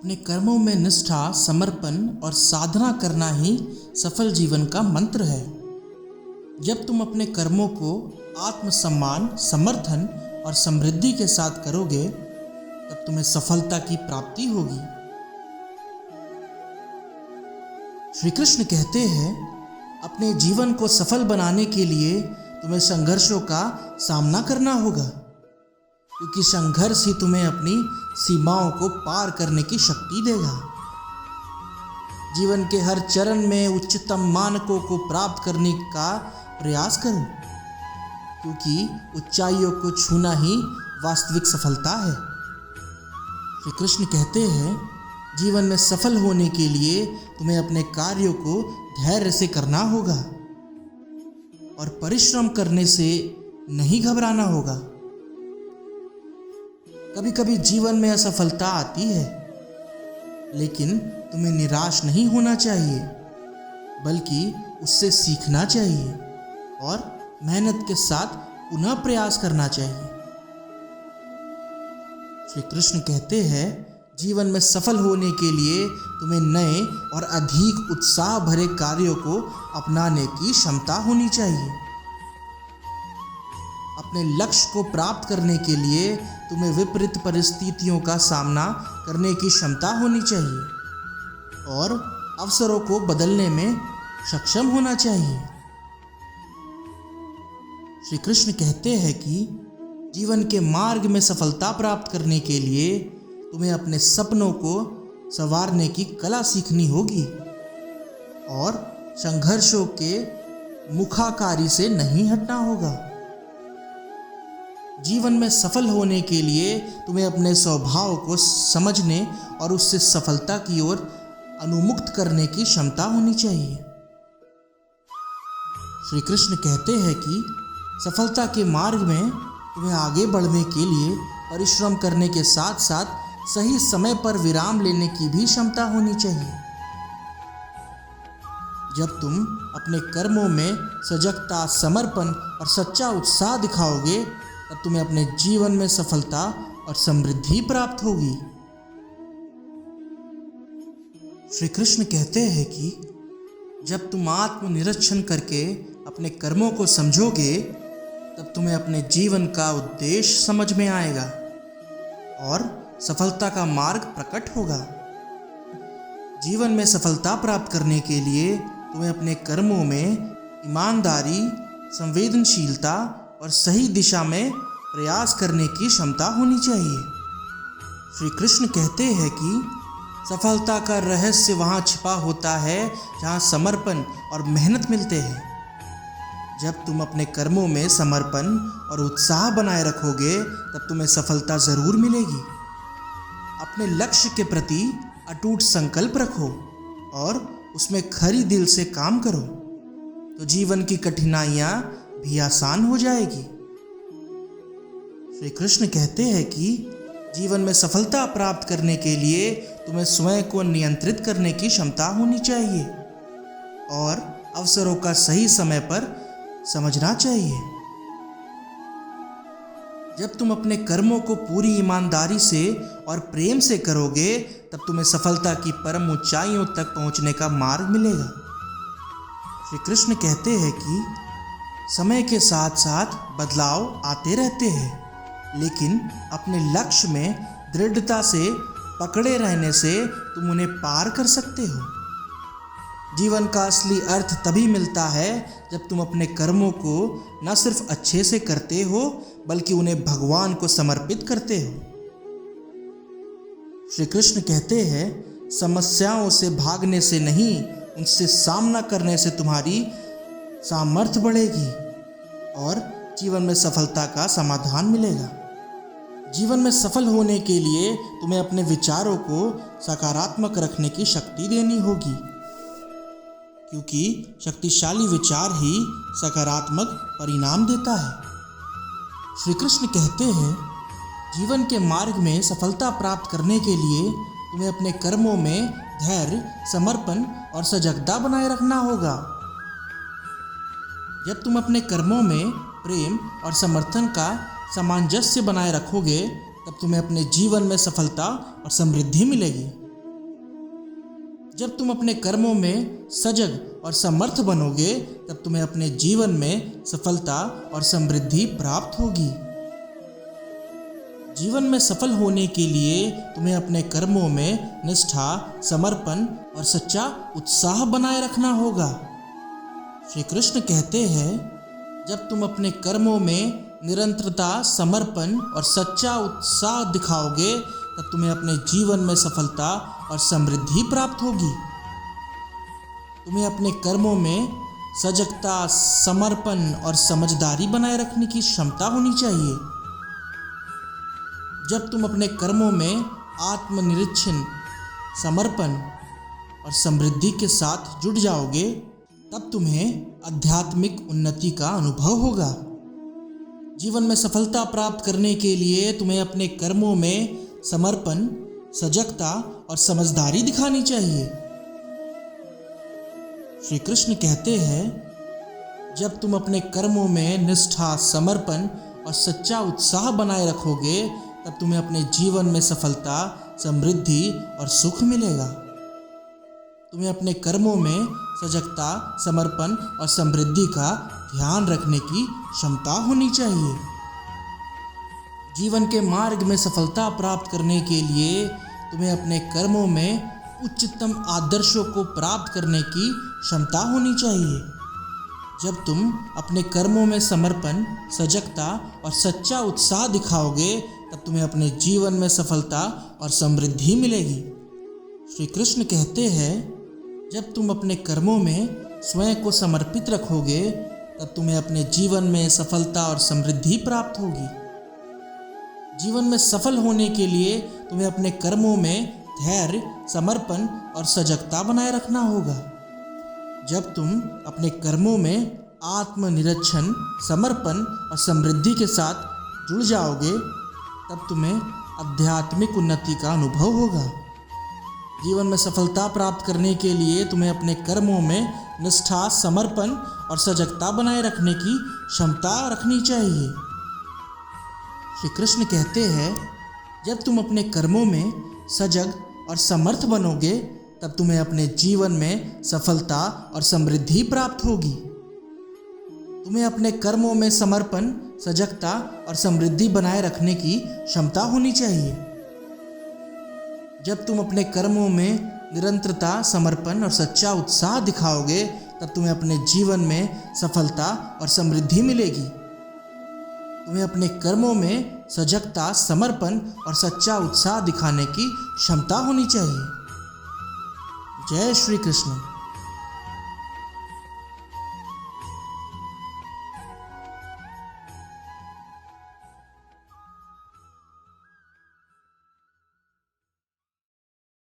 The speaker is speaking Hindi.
अपने कर्मों में निष्ठा, समर्पण और साधना करना ही सफल जीवन का मंत्र है। जब तुम अपने कर्मों को आत्मसम्मान, समर्थन और समृद्धि के साथ करोगे, तब तुम्हें सफलता की प्राप्ति होगी। श्री कृष्ण कहते हैं, अपने जीवन को सफल बनाने के लिए तुम्हें संघर्षों का सामना करना होगा, क्योंकि संघर्ष ही तुम्हें अपनी सीमाओं को पार करने की शक्ति देगा। जीवन के हर चरण में उच्चतम मानकों को प्राप्त करने का प्रयास करो, क्योंकि ऊंचाइयों को छूना ही वास्तविक सफलता है। श्री कृष्ण कहते हैं, जीवन में सफल होने के लिए तुम्हें अपने कार्यों को धैर्य से करना होगा और परिश्रम करने से नहीं घबराना होगा। कभी कभी जीवन में असफलता आती है, लेकिन तुम्हें निराश नहीं होना चाहिए, बल्कि उससे सीखना चाहिए और मेहनत के साथ पुनः प्रयास करना चाहिए। श्री कृष्ण कहते हैं, जीवन में सफल होने के लिए तुम्हें नए और अधिक उत्साह भरे कार्यों को अपनाने की क्षमता होनी चाहिए। अपने लक्ष्य को प्राप्त करने के लिए तुम्हें विपरीत परिस्थितियों का सामना करने की क्षमता होनी चाहिए और अवसरों को बदलने में सक्षम होना चाहिए। श्री कृष्ण कहते हैं कि जीवन के मार्ग में सफलता प्राप्त करने के लिए तुम्हें अपने सपनों को संवारने की कला सीखनी होगी और संघर्षों के मुखाकारी से नहीं हटना होगा। जीवन में सफल होने के लिए तुम्हें अपने स्वभाव को समझने और उससे सफलता की ओर अनुमुक्त करने की क्षमता होनी चाहिए। श्री कृष्ण कहते हैं कि सफलता के मार्ग में तुम्हें आगे बढ़ने के लिए परिश्रम करने के साथ साथ सही समय पर विराम लेने की भी क्षमता होनी चाहिए। जब तुम अपने कर्मों में सजगता, समर्पण और सच्चा उत्साह दिखाओगे, तब तुम्हें अपने जीवन में सफलता और समृद्धि प्राप्त होगी। श्री कृष्ण कहते हैं कि जब तुम आत्मनिरीक्षण करके अपने कर्मों को समझोगे, तब तुम्हें अपने जीवन का उद्देश्य समझ में आएगा और सफलता का मार्ग प्रकट होगा। जीवन में सफलता प्राप्त करने के लिए तुम्हें अपने कर्मों में ईमानदारी, संवेदनशीलता और सही दिशा में प्रयास करने की क्षमता होनी चाहिए। श्री कृष्ण कहते हैं कि सफलता का रहस्य वहाँ छिपा होता है जहाँ समर्पण और मेहनत मिलते हैं। जब तुम अपने कर्मों में समर्पण और उत्साह बनाए रखोगे, तब तुम्हें सफलता जरूर मिलेगी। अपने लक्ष्य के प्रति अटूट संकल्प रखो और उसमें खरी दिल से काम करो, तो जीवन की कठिनाइयाँ भी आसान हो जाएगी। श्री कृष्ण कहते हैं कि जीवन में सफलता प्राप्त करने के लिए तुम्हें स्वयं को नियंत्रित करने की क्षमता होनी चाहिए और अवसरों का सही समय पर समझना चाहिए। जब तुम अपने कर्मों को पूरी ईमानदारी से और प्रेम से करोगे, तब तुम्हें सफलता की परम ऊंचाइयों तक पहुंचने का मार्ग मिलेगा। श्री कृष्ण कहते हैं कि समय के साथ साथ बदलाव आते रहते हैं, लेकिन अपने लक्ष्य में दृढ़ता से पकड़े रहने से तुम उन्हें पार कर सकते हो। जीवन का असली अर्थ तभी मिलता है जब तुम अपने कर्मों को न सिर्फ अच्छे से करते हो, बल्कि उन्हें भगवान को समर्पित करते हो। श्री कृष्ण कहते हैं, समस्याओं से भागने से नहीं, उनसे सामना करने से तुम्हारी सामर्थ्य बढ़ेगी और जीवन में सफलता का समाधान मिलेगा। जीवन में सफल होने के लिए तुम्हें अपने विचारों को सकारात्मक रखने की शक्ति देनी होगी, क्योंकि शक्तिशाली विचार ही सकारात्मक परिणाम देता है। श्री कृष्ण कहते हैं, जीवन के मार्ग में सफलता प्राप्त करने के लिए तुम्हें अपने कर्मों में धैर्य, समर्पण और सजगता बनाए रखना होगा। जब तुम अपने कर्मों में प्रेम और समर्थन का सामंजस्य बनाए रखोगे, तब तुम्हें अपने जीवन में सफलता और समृद्धि मिलेगी। जब तुम अपने कर्मों में सजग और समर्थ बनोगे तब तुम्हें अपने जीवन में सफलता और समृद्धि प्राप्त होगी। जीवन में सफल होने के लिए तुम्हें अपने कर्मों में निष्ठा, समर्पण और सच्चा उत्साह बनाए रखना होगा। श्री कृष्ण कहते हैं, जब तुम अपने कर्मों में निरंतरता, समर्पण और सच्चा उत्साह दिखाओगे तब तुम्हें अपने जीवन में सफलता और समृद्धि प्राप्त होगी। तुम्हें अपने कर्मों में सजगता, समर्पण और समझदारी बनाए रखने की क्षमता होनी चाहिए। जब तुम अपने कर्मों में आत्मनिरीक्षण, समर्पण और समृद्धि के साथ जुड़ जाओगे तब तुम्हें आध्यात्मिक उन्नति का अनुभव होगा। जीवन में सफलता प्राप्त करने के लिए तुम्हें अपने कर्मों में समर्पण, सजगता और समझदारी दिखानी चाहिए। श्री कृष्ण कहते हैं, जब तुम अपने कर्मों में निष्ठा, समर्पण और सच्चा उत्साह बनाए रखोगे तब तुम्हें अपने जीवन में सफलता, समृद्धि और सुख मिलेगा। तुम्हें अपने कर्मों में सजगता, समर्पण और समृद्धि का ध्यान रखने की क्षमता होनी चाहिए। जीवन के मार्ग में सफलता प्राप्त करने के लिए तुम्हें अपने कर्मों में उच्चतम आदर्शों को प्राप्त करने की क्षमता होनी चाहिए। जब तुम अपने कर्मों में समर्पण, सजगता और सच्चा उत्साह दिखाओगे तब तुम्हें अपने जीवन में सफलता और समृद्धि मिलेगी। श्री कृष्ण कहते हैं, जब तुम अपने कर्मों में स्वयं को समर्पित रखोगे तब तुम्हें अपने जीवन में सफलता और समृद्धि प्राप्त होगी। जीवन में सफल होने के लिए तुम्हें अपने कर्मों में धैर्य, समर्पण और सजगता बनाए रखना होगा। जब तुम अपने कर्मों में आत्मनिरीक्षण, समर्पण और समृद्धि के साथ जुड़ जाओगे तब तुम्हें आध्यात्मिक उन्नति का अनुभव होगा। जीवन में सफलता प्राप्त करने के लिए तुम्हें अपने कर्मों में निष्ठा, समर्पण और सजगता बनाए रखने की क्षमता रखनी चाहिए। श्री कृष्ण कहते हैं, जब तुम अपने कर्मों में सजग और समर्थ बनोगे तब तुम्हें अपने जीवन में सफलता और समृद्धि प्राप्त होगी। तुम्हें अपने कर्मों में समर्पण, सजगता और समृद्धि बनाए रखने की क्षमता होनी चाहिए। जब तुम अपने कर्मों में निरंतरता, समर्पण और सच्चा उत्साह दिखाओगे तब तुम्हें अपने जीवन में सफलता और समृद्धि मिलेगी। तुम्हें अपने कर्मों में सजगता, समर्पण और सच्चा उत्साह दिखाने की क्षमता होनी चाहिए। जय श्री कृष्ण।